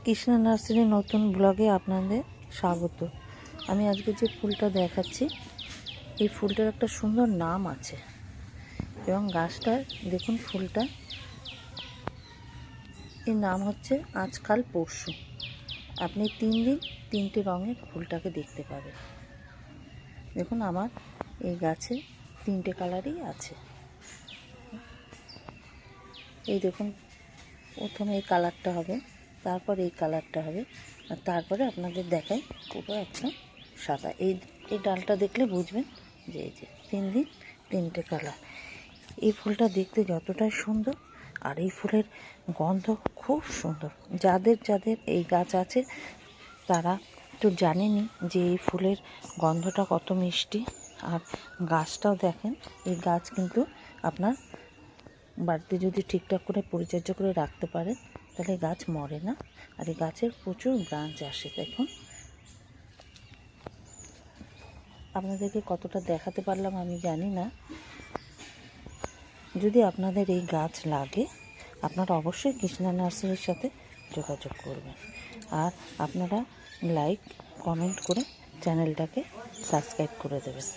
Krishna nursery নতুন ব্লগে আপনাদের স্বাগত। আমি আজকে যে ফুলটা দেখাচ্ছি এই ফুলটার একটা সুন্দর নাম আছে এবং গাছটার দেখুন ফুলটা, এর নাম হচ্ছে আজকাল পরশু। আপনি 3 দিন 3টে রঙের ফুলটাকে দেখতে পাবেন। দেখুন আমার এই গাছে 3টে কালারই আছে। এই দেখুন প্রথমে এই কালারটা হবে, তারপর এই কালারটা হবে, আর তারপরে আপনাদের দেখাই পুরো একটা সাদা। এই ডালটা দেখলে বুঝবেন যে এই যে 3 দিন 3টে কালার। এই ফুলটা দেখতে যতটাই সুন্দর আর এই ফুলের গন্ধ খুব সুন্দর। যাদের যাদের এই গাছ আছে তারা তো জানেনই যে এই ফুলের গন্ধটা কত মিষ্টি। আর গাছটাও দেখেন, এই গাছ কিন্তু আপনার বাড়িতে যদি ঠিকঠাক করে পরিচর্যা করে রাখতে পারেন তাহলে গাছ মরে না। আর এই গাছের প্রচুর ব্রাঞ্চ আসে। দেখুন আপনাদেরকে কতটা দেখাতে পারলাম আমি জানি না। যদি আপনাদের এই গাছ লাগে আপনারা অবশ্যই কৃষ্ণা নার্সারির সাথে যোগাযোগ করবেন। আর আপনারা লাইক কমেন্ট করে চ্যানেলটাকে সাবস্ক্রাইব করে দেবেন।